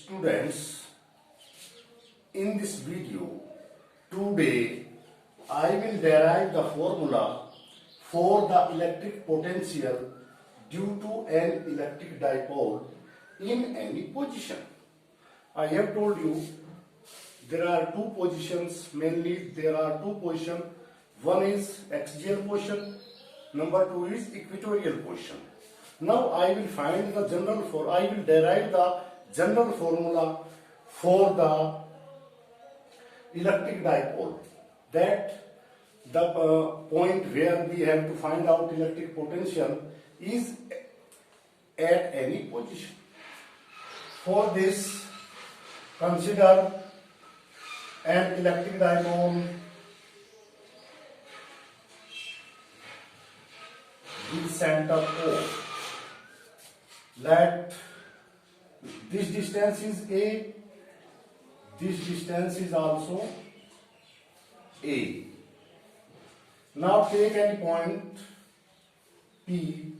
Students, in this video, today I will derive the formula for the electric potential due to an electric dipole in any position. I have told you there are two positions, mainly there are two positions. One is axial position, number two is equatorial position. Now I will derive the general formula for the electric dipole, that the point where we have to find out electric potential is at any position. For this, consider an electric dipole with center O. Let this distance is A, this distance is also A. Now take any point P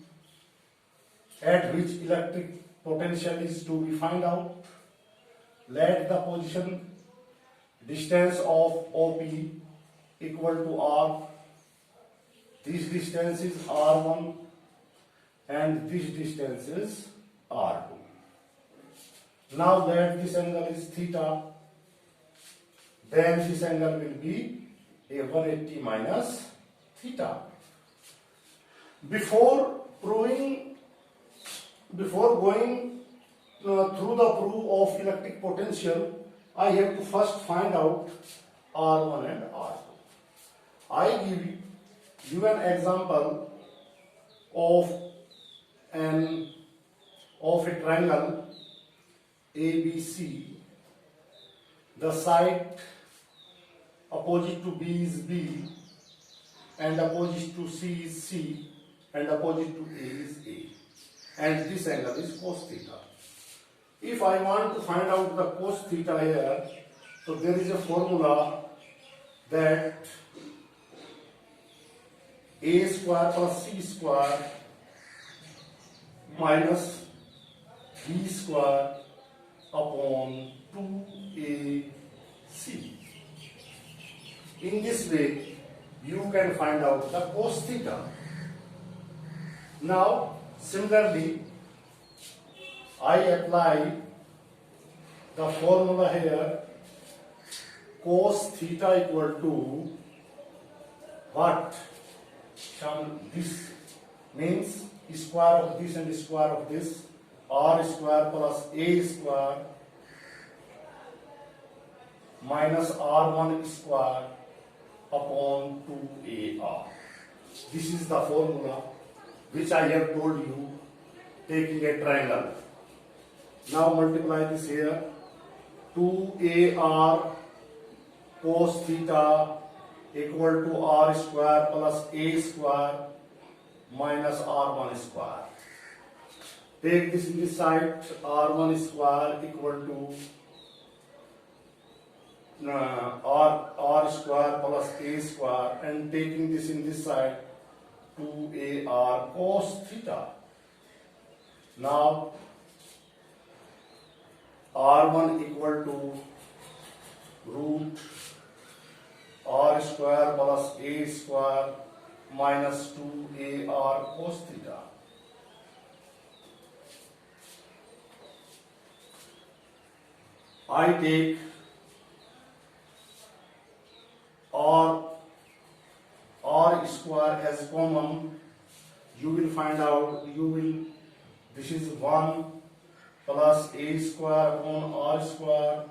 at which electric potential is to be found out. Let the position distance of OP equal to R. This distance is R1 and this distance is R2. Now let this angle is theta, then this angle will be a 180 minus theta. Before going through the proof of electric potential, I have to first find out R1 and R2. I give you an example of a triangle ABC. The side opposite to B is B, and opposite to C is C, and opposite to A is A, and this angle is cos theta. If I want to find out the cos theta here, so there is a formula that A square plus C square minus B square upon 2AC. In this way, you can find out the cos theta. Now, similarly, I apply the formula here. Cos theta equal to what? This means square of this and square of this, R square plus A square minus R1 square upon 2AR. This is the formula which I have told you, taking a triangle. Now multiply this here. 2AR cos theta equal to R square plus A square minus R1 square. Take this in this side, R1 square equal to R square plus A square, and taking this in this side, 2AR cos theta. Now R1 equal to root R square plus A square minus 2AR cos theta. I take R square as common. You will find out, this is 1 plus A square upon R square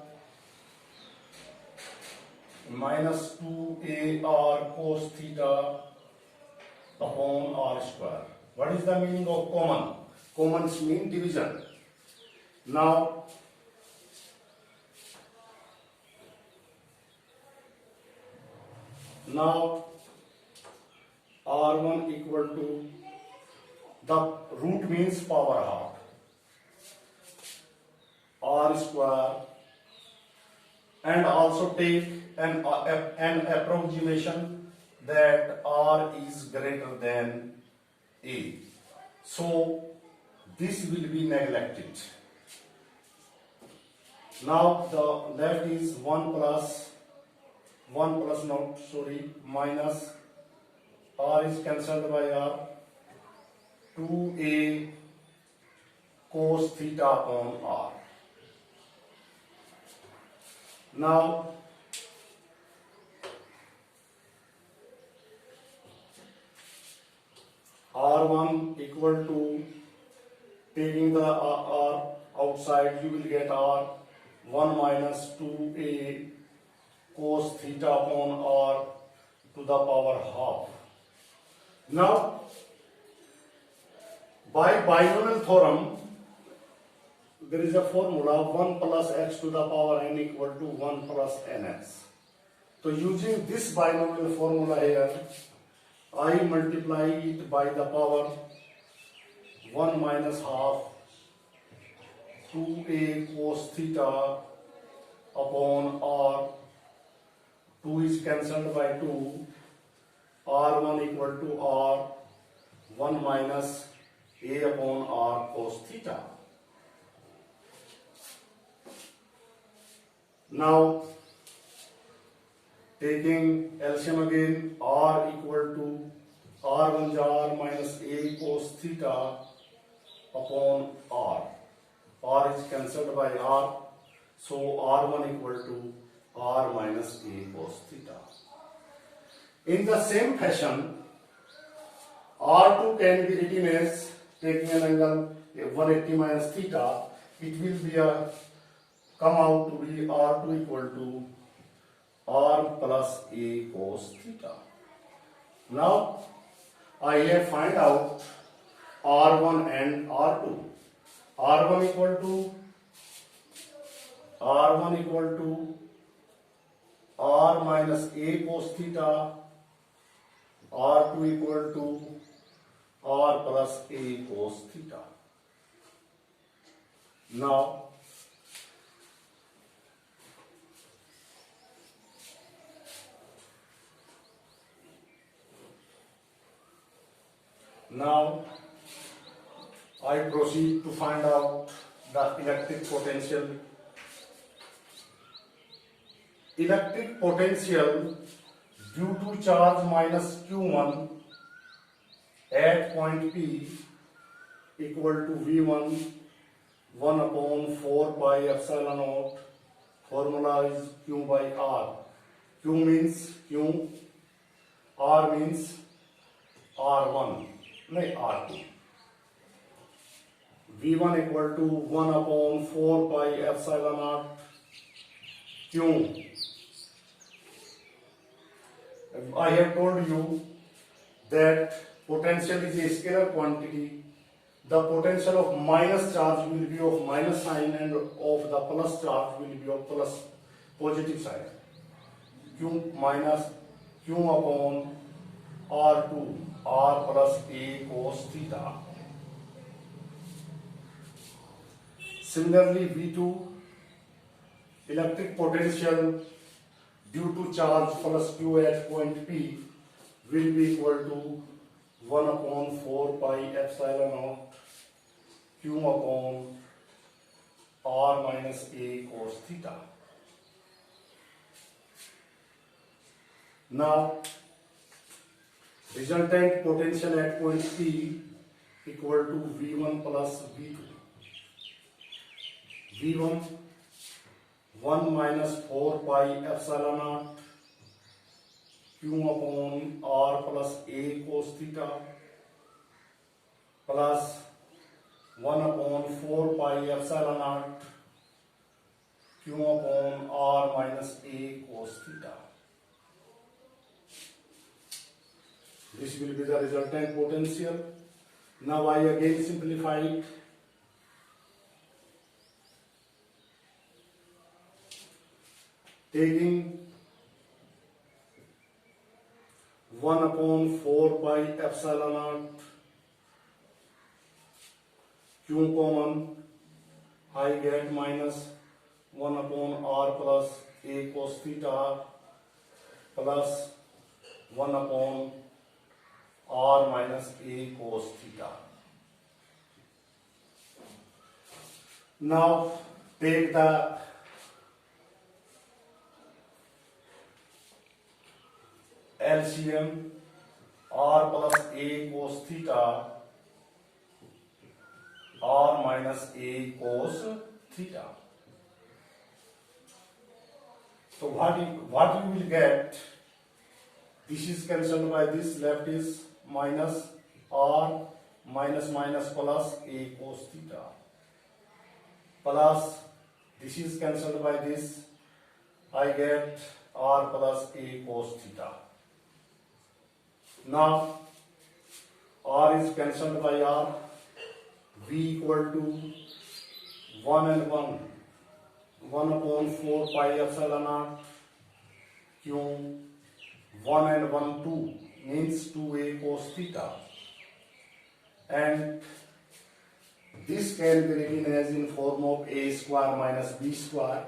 minus 2AR cos theta upon R square. What is the meaning of common? Common means division. Now R1 equal to, the root means power half, R square, and also take an approximation that R is greater than A. So this will be neglected. Now the left is 1 plus minus r is cancelled by r, 2a cos theta upon r. Now r1 equal to, taking the r outside, you will get r 1 minus 2a cos theta upon r to the power half. Now, by binomial theorem, there is a formula 1 plus x to the power n equal to 1 plus nx. So using this binomial formula here, I multiply it by the power 1 minus half 2a cos theta upon r. 2 is cancelled by 2. r1 equal to r 1 minus a upon r cos theta. Now taking LCM again, r equal to r1 is r minus a cos theta upon r. r is cancelled by r, so r1 equal to r minus a cos theta. In the same fashion, r2 can be written as, taking an angle 180 minus theta, it will be come out to be r2 equal to r plus a cos theta. Now I have find out r1 and r2. r1 equal to r minus a cos theta, r2 equal to r plus a cos theta. Now I proceed to find out the electric potential. Electric potential due to charge minus q1 at point P equal to V1 1 upon 4 pi epsilon naught. Formula is Q by R. Q means Q, R means R1, no R2. V1 equal to 1 upon 4 pi epsilon naught Q. I have told you that potential is a scalar quantity. The potential of minus charge will be of minus sign and of the plus charge will be of plus positive sign. Q minus Q upon R2, R plus A cos theta. Similarly, V2, electric potential due to charge plus Q at point P will be equal to 1 upon 4 pi epsilon naught Q upon R minus A cos theta. Now, resultant potential at point P equal to V1 plus V2. V1 1 minus 4 pi epsilon naught Q upon R plus A cos theta plus 1 upon 4 pi epsilon naught Q upon R minus A cos theta. This will be the resultant potential. Now I again simplify it. Taking 1 upon 4 pi epsilon naught Q common, I get minus 1 upon R plus A cos theta plus 1 upon R minus A cos theta. Now take the LCM r plus a cos theta r minus a cos theta. So what you will get, this is cancelled by this, left is minus r minus minus plus a cos theta, plus this is cancelled by this, I get r plus a cos theta. Now r is cancelled by r, v equal to 1 and 1, 1 upon 4 pi epsilon naught q, 1 and 1 2 means 2a cos theta, and this can be written as in form of a square minus b square,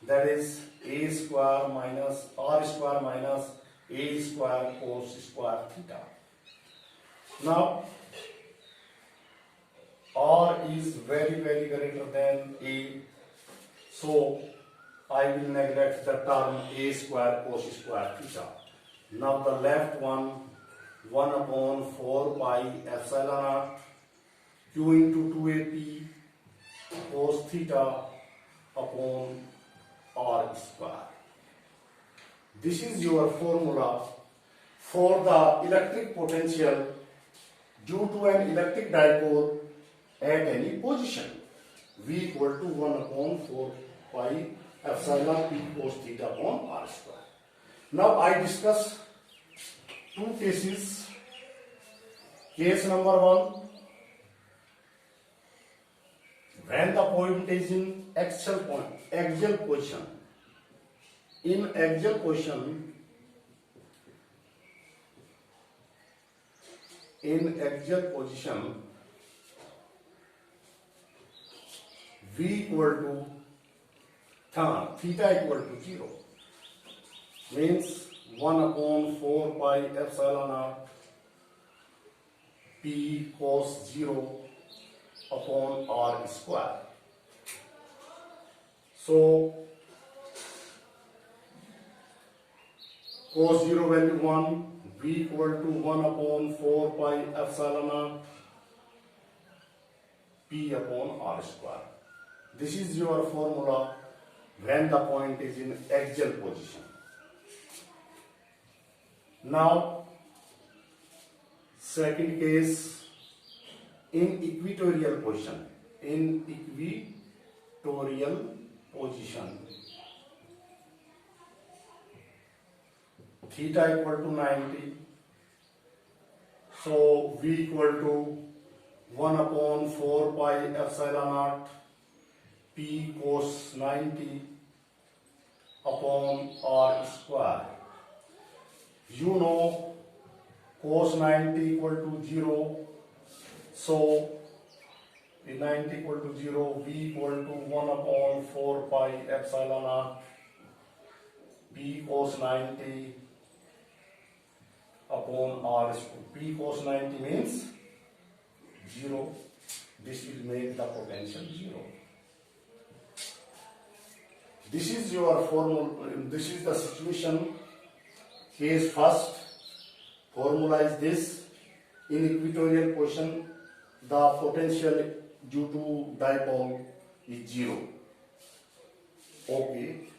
that is a square minus r square minus a square cos square theta. Now r is very greater than a, so I will neglect the term a square cos square theta. Now the left one, 1 upon 4 pi epsilon naught q into 2ap cos theta upon r square. This is your formula for the electric potential due to an electric dipole at any position. V equal to 1 upon 4 pi epsilon p cos theta upon r square. Now I discuss two cases. Case number 1, when the point is in axial position. In axial position, V equal to theta equal to 0, means 1 upon 4 pi epsilon naught p cos 0 upon r square. So cos 0 value 1, v equal to 1 upon 4 pi epsilon naught p upon r square. This is your formula when the point is in axial position. Now second case, in equatorial position. Theta equal to 90, so v equal to 1 upon 4 pi epsilon naught p cos 90 upon r square. You know cos 90 equal to 0, so in 90 equal to 0, v equal to 1 upon 4 pi epsilon naught p cos 90 upon r square. P cos 90 means 0. This will make the potential 0. This is your formula. This is the situation. Case first, formula is this. In equatorial position, the potential due to dipole is 0. Okay.